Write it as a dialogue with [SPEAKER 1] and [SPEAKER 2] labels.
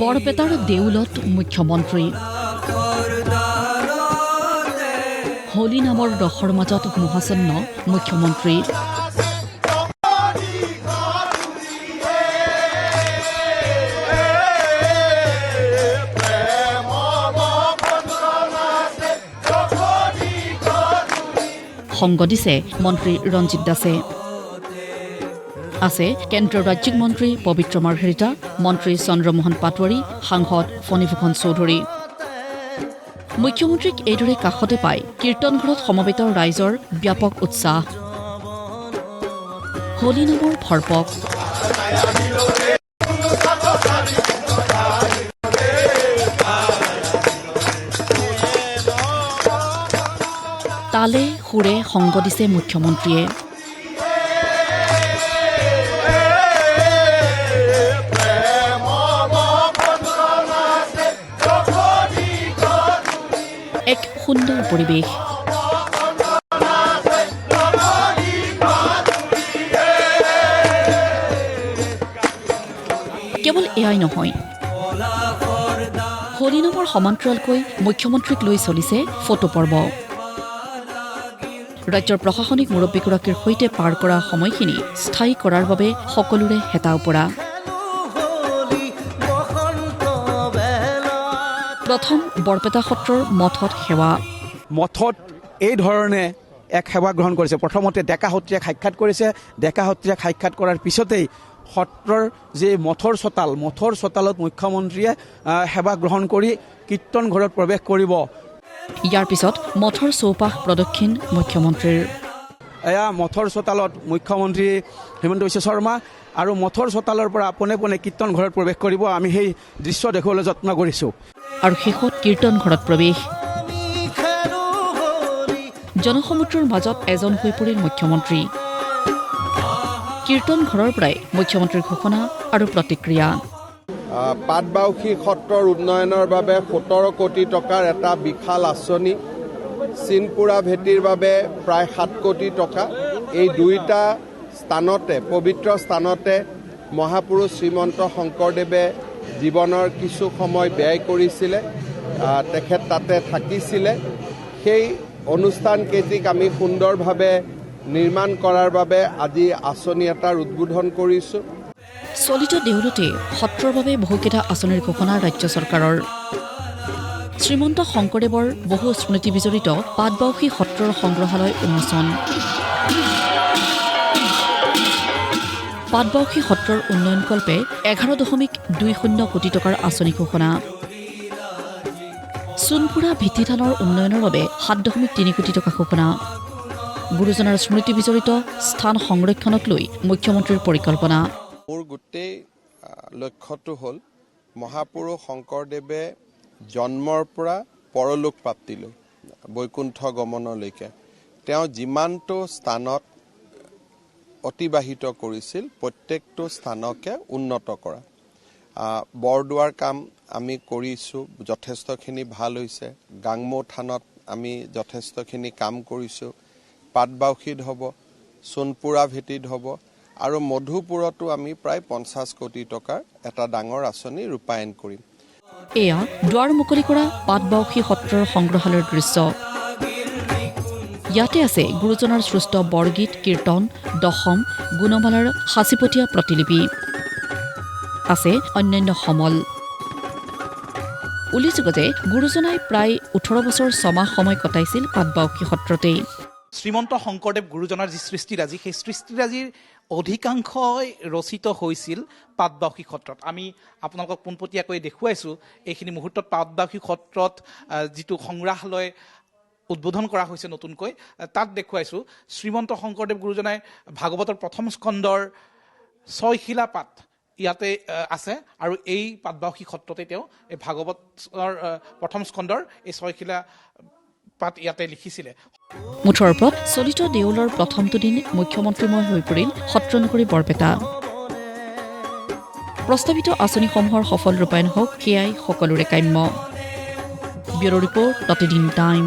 [SPEAKER 1] বৰপেটাৰ দেউলত মুখ্যমন্ত্ৰী হোলী নামৰ ৰসৰ মাজত মোহাচন্ন মুখ্যমন্ত্ৰী সংগ দিছে মন্ত্ৰী ৰঞ্জিত দাসে আছে কেন্দ্ৰীয় ৰাজ্যিক মন্ত্ৰী পবিত্ৰ মাৰ্ঘেৰিটা মন্ত্ৰী চন্দ্ৰমোহন পাটোৱাৰী সাংসদ ফণীভূষণ চৌধুৰী মুখ্যমন্ত্ৰীক এইদৰে কাষতে পাই কীৰ্তনঘৰত সমবেত ৰাইজৰ ব্যাপক উৎসাহ হোলী নামৰ ভৰপক তালে সুৰে সংগ দিছে মুখ্যমন্ত্ৰীয়ে এক সুন্দৰ পৰিৱেশ কেৱল এয়াই নহয় হোলী নামৰ সমান্তৰালকৈ মুখ্যমন্ত্ৰীক লৈ চলিছে ফটো পৰ্ব ৰাজ্যৰ প্ৰশাসনিক মুৰব্বীগৰাকীৰ সৈতে পাৰ কৰা সময়খিনি স্থায়ী কৰাৰ বাবে সকলোৰে হেতা উপৰা প্ৰথম বৰপেটা সত্ৰৰ মঠত সেৱা
[SPEAKER 2] মঠত এই ধৰণে এক সেৱা গ্ৰহণ কৰিছে প্ৰথমতে ডেকা সত্ৰীয়াক সাক্ষাৎ কৰিছে ডেকা সত্ৰীয়াক সাক্ষাৎ কৰাৰ পিছতেই সত্ৰৰ যি মঠৰ চোতালত মুখ্যমন্ত্ৰীয়ে সেৱা গ্ৰহণ কৰি কীৰ্তন ঘৰত প্ৰৱেশ কৰিব
[SPEAKER 1] ইয়াৰ পিছত মঠৰ চৌপাশ প্ৰদক্ষিণ মুখ্যমন্ত্ৰীৰ
[SPEAKER 2] এয়া মঠৰ চোতালত মুখ্যমন্ত্ৰী হিমন্ত বিশ্ব শৰ্মা আৰু মঠৰ চোতালৰ পৰা পোনে পোনে কীৰ্তন ঘৰত প্ৰৱেশ কৰিব আমি সেই দৃশ্য দেখুৱাবলৈ যত্ন কৰিছোঁ
[SPEAKER 1] আৰু শেষত কীৰ্তন ঘৰত প্ৰৱেশ জনসমুদ্ৰৰ মাজত এজন হৈ পৰিল মুখ্যমন্ত্ৰী কীৰ্তন ঘৰৰ পৰাই মুখ্যমন্ত্ৰীৰ ঘোষণা আৰু প্ৰতিক্ৰিয়া
[SPEAKER 3] পাটবাউসী সত্ৰৰ উন্নয়নৰ বাবে 17 কোটি টকাৰ এটা বিশাল আঁচনি চিনপুৰা ভেটিৰ বাবে প্ৰায় 7 কোটি টকা এই দুইটা স্থানতে পবিত্ৰ স্থানতে মহাপুৰুষ শ্ৰীমন্ত শংকৰদেৱে জীৱনৰ কিছু সময় ব্যয় কৰিছিলে তেখেত তাতে থাকিছিলে সেই অনুষ্ঠানকেইটিক আমি সুন্দৰভাৱে নিৰ্মাণ কৰাৰ বাবে আজি আঁচনি এটাৰ উদ্বোধন কৰিছোঁ
[SPEAKER 1] চলিত দেউলতে সত্ৰৰ বাবে বহুকেইটা আঁচনিৰ ঘোষণা ৰাজ্য চৰকাৰৰ শ্ৰীমন্ত শংকৰদেৱৰ বহু স্মৃতি বিজড়িত পাটবাউসী সত্ৰৰ সংগ্ৰহালয় উন্মোচন পাটবাউসী সত্ৰৰ উন্নয়নকল্পে 11.20 কোটি টকাৰ আঁচনি ঘোষণা সোণপুৰা ভিত্তিধানৰ উন্নয়নৰ বাবে 7.3 কোটি টকা ঘোষণা গুৰুজনাৰ স্মৃতি বিজড়িত স্থান সংৰক্ষণক লৈ মুখ্যমন্ত্ৰীৰ পৰিকল্পনা
[SPEAKER 3] মোৰ গোটেই লক্ষ্যটো হ'ল মহাপুৰুষ শংকৰদেৱে জন্মৰ পৰা পৰলোক প্ৰাপ্তিলৈ বৈকুণ্ঠ গমনলৈকে তেওঁ যিমানটো স্থানত অতিবাহিত কৰিছিল প্ৰত্যেকটো স্থানকে উন্নত কৰা বৰদুৱাৰ কাম আমি কৰিছোঁ যথেষ্টখিনি ভাল হৈছে গাংমৌ থানত আমি যথেষ্টখিনি কাম কৰিছোঁ পাটবাউসীত হ'ব সোণপুৰা ভেটিত হ'ব আৰু মধুপুৰতো আমি প্ৰায় 50 কোটি টকাৰ এটা ডাঙৰ আঁচনি ৰূপায়ণ কৰিম
[SPEAKER 1] এয়া দুৱাৰ মুকলি কৰা পাটবাউসী সত্ৰৰ সংগ্ৰহালয়ৰ দৃশ্য ইয়াতে আছে গুৰুজনাৰ সৃষ্ট বৰগীত কীৰ্তন দশম গুণমালাৰ সাঁচিপতীয়া প্ৰতিলিপি আছে অন্যান্য সমল উল্লেখযোগ্য যে গুৰুজনাই প্ৰায় 18 বছৰ 6 মাহ সময় কটাইছিল পাটবাউসী সত্ৰতেই
[SPEAKER 4] শ্ৰীমন্ত শংকৰদেৱ গুৰুজনাৰ যি সৃষ্টিৰাজি সেই সৃষ্টিৰাজিৰ অধিকাংশই ৰচিত হৈছিল পাটবাউসী সত্ৰত আমি আপোনালোকক পোনপটীয়াকৈ দেখুৱাইছোঁ এইখিনি মুহূৰ্তত পাটবাউসী সত্ৰত যিটো সংগ্ৰহালয় উদ্বোধন কৰা হৈছে নতুনকৈ তাত দেখুৱাইছোঁ শ্ৰীমন্ত শংকৰদেৱ গুৰুজনাই ভাগৱতৰ প্ৰথম স্কন্ধৰ 6 শিলা পাঠ ইয়াতে আছে আৰু এই পাটবাউসী সত্ৰতে তেওঁ এই ভাগৱতৰ প্ৰথম স্কন্ধৰ এই 6 শিলা পাঠ ইয়াতে লিখিছিলে
[SPEAKER 1] মুঠৰ ওপৰত চলিত দেউলৰ প্ৰথমটো দিন মুখ্যমন্ত্ৰীময় হৈ পৰিল সত্ৰনগৰী বৰপেটা প্ৰস্তাৱিত আঁচনিসমূহৰ সফল ৰূপায়ণ হওক সেয়াই সকলোৰে কাম্য ব্যুৰ ৰিপৰ্ট প্ৰতিদিন টাইম